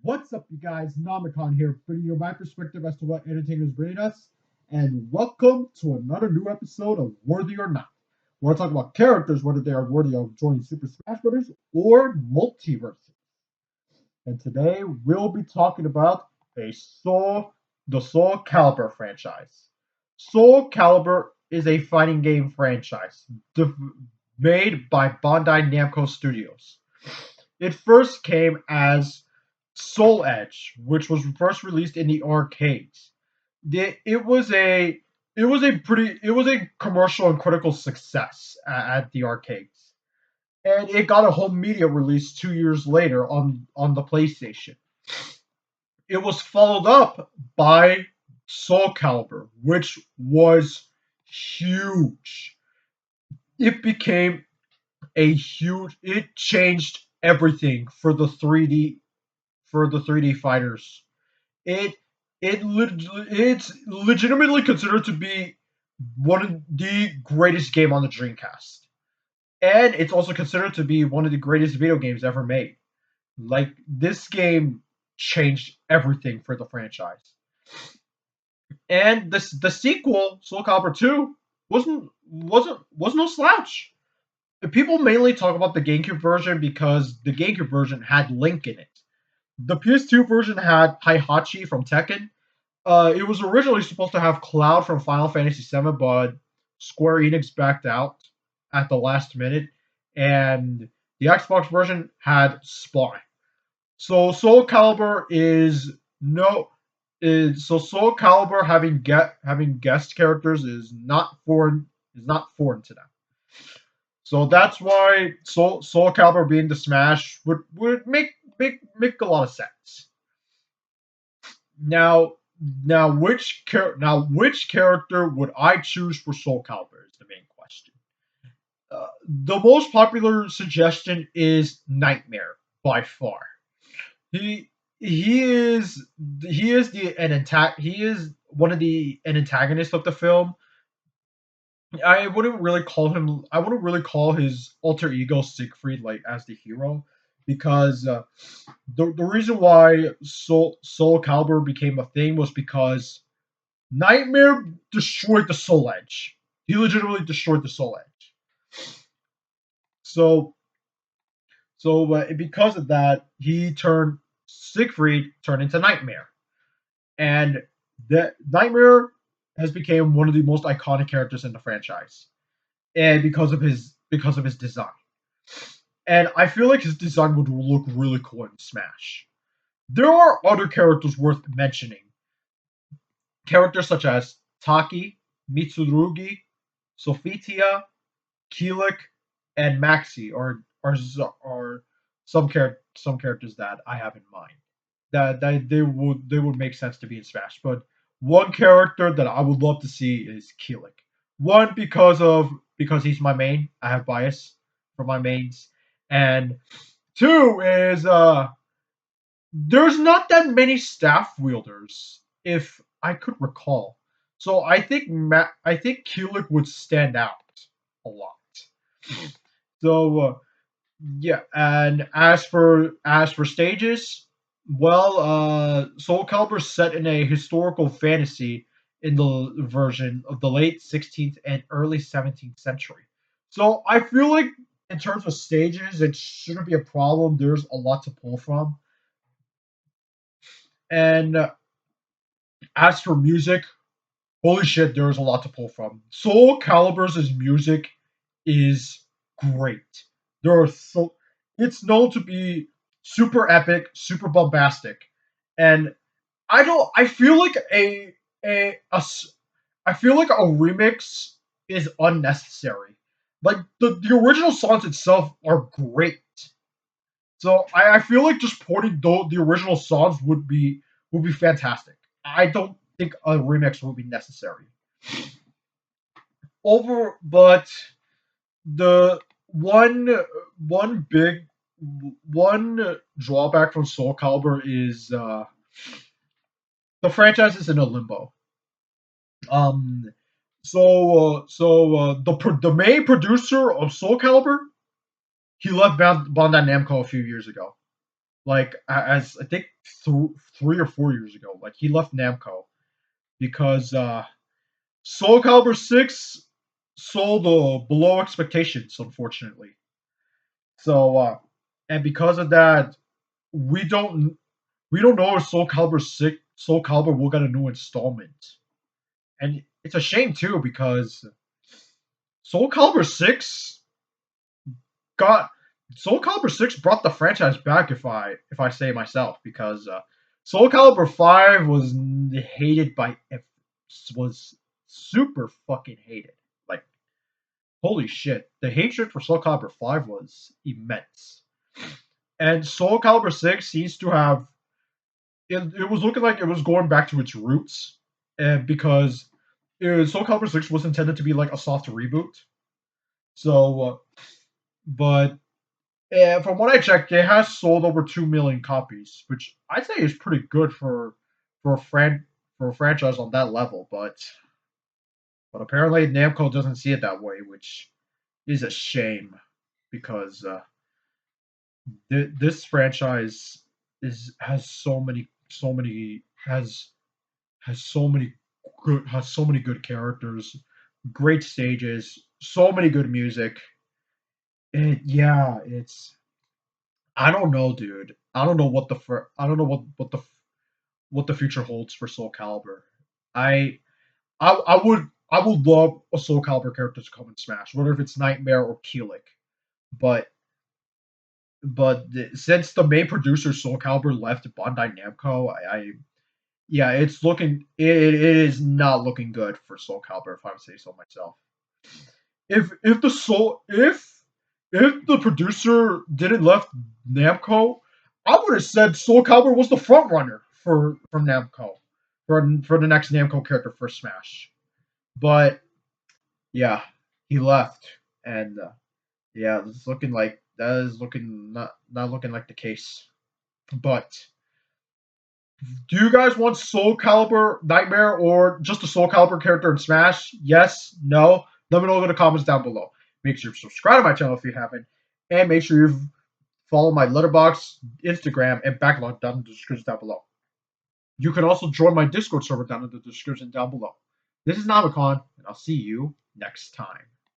What's up, you guys? Namicon here, bringing you my perspective as to what entertainment is bringing us. And welcome to another new episode of Worthy or Not. We're talking about characters, whether they are worthy of joining Super Smash Bros. Or multiverses. And today we'll be talking about the Soul Calibur franchise. Soul Calibur is a fighting game franchise made by Bandai Namco Studios. It first came as Soul Edge, which was first released in the arcades. It was a it was a commercial and critical success at the arcades, and it got a home media release 2 years later on the PlayStation. It was followed up by Soul Calibur, which was huge. It became it changed everything for the 3D fighters. It it's legitimately considered to be one of the greatest game on the Dreamcast, and it's also considered to be one of the greatest video games ever made. Like, this game changed everything for the franchise, and the sequel, Soul Calibur 2, was no slouch. People mainly talk about the GameCube version because the GameCube version had Link in it. The PS2 version had Heihachi from Tekken. It was originally supposed to have Cloud from Final Fantasy VII, but Square Enix backed out at the last minute, and the Xbox version had Spy. So Soul Calibur is no is so Soul Calibur having guest characters is not foreign to them. So that's why Soul Calibur being the Smash would make a lot of sense. Now, which character would I choose for Soul Calibur is the main question. The most popular suggestion is Nightmare by far. He he is he is one of the an antagonist of the film. I wouldn't really call his alter ego Siegfried like as the hero, because the reason why Soul Calibur became a thing was because Nightmare destroyed the Soul Edge. He legitimately destroyed the Soul Edge. So because of that, he turned Siegfried turned into Nightmare, and the Nightmare has become one of the most iconic characters in the franchise, and because of his design. And I feel like his design would look really cool in Smash. There are other characters worth mentioning. Characters such as Taki, Mitsurugi, Sophitia, Keelik, and Maxi are some characters that I have in mind that they would make sense to be in Smash. But one character that I would love to see is Keelik. One, because he's my main. I have bias for my mains, and two is there's not that many staff wielders, if I could recall. So I think Kulik would stand out a lot. So yeah, and as for stages, well, Soul Calibur set in a historical fantasy in the version of the late 16th and early 17th century. So I feel like in terms of stages, it shouldn't be a problem. There's a lot to pull from. And as for music, holy shit, there's a lot to pull from. Soul Calibur's music is great. There are so It's known to be super epic, super bombastic, and I feel like I feel like a remix is unnecessary. Like, the original songs itself are great. So I feel like just porting the original songs would be fantastic. I don't think a remix would be necessary. But the one big one drawback from Soul Calibur is the franchise is in a limbo. Um, the main producer of Soul Calibur, he left Bandai Namco a few years ago. like as I think 3 or 4 years ago. Like he left Namco because Soul Calibur 6 sold below expectations, unfortunately. So and because of that, we don't we don't know if Soul Calibur will get a new installment. And it's a shame too because Soul Calibur 6 got Soul Calibur 6 brought the franchise back if I say myself because Soul Calibur 5 was hated by was super fucking hated. Like holy shit, the hatred for Soul Calibur 5 was immense. And Soul Calibur 6 seems to have it was looking like it was going back to its roots, and because Soul Calibur 6 was intended to be like a soft reboot. So, but from what I checked, it has sold over 2 million copies, which I'd say is pretty good for a for a franchise on that level. But apparently Namco doesn't see it that way, which is a shame because this franchise is has so many good characters, great stages, so many good music. Yeah, it's I don't know, dude. I don't know I don't know what the future holds for Soul Calibur. I I would love a Soul Calibur character to come in Smash, whether if it's Nightmare or Keelik. But since the main producer Soul Calibur left Bandai Namco, I yeah, it is not looking good for Soul Calibur if I would say so myself. If the Soul if the producer didn't left Namco, I would have said Soul Calibur was the front runner for from Namco for the next Namco character for Smash. But yeah, he left, and yeah, it's looking like that is looking not looking like the case. But do you guys want Soul Calibur Nightmare or just a Soul Calibur character in Smash? Yes, no. Let me know in the comments down below. Make sure you subscribe to my channel if you haven't, and make sure you follow my Letterboxd, Instagram, and backlog down in the description down below. You can also join my Discord server down in the description down below. This is Namicon, and I'll see you next time.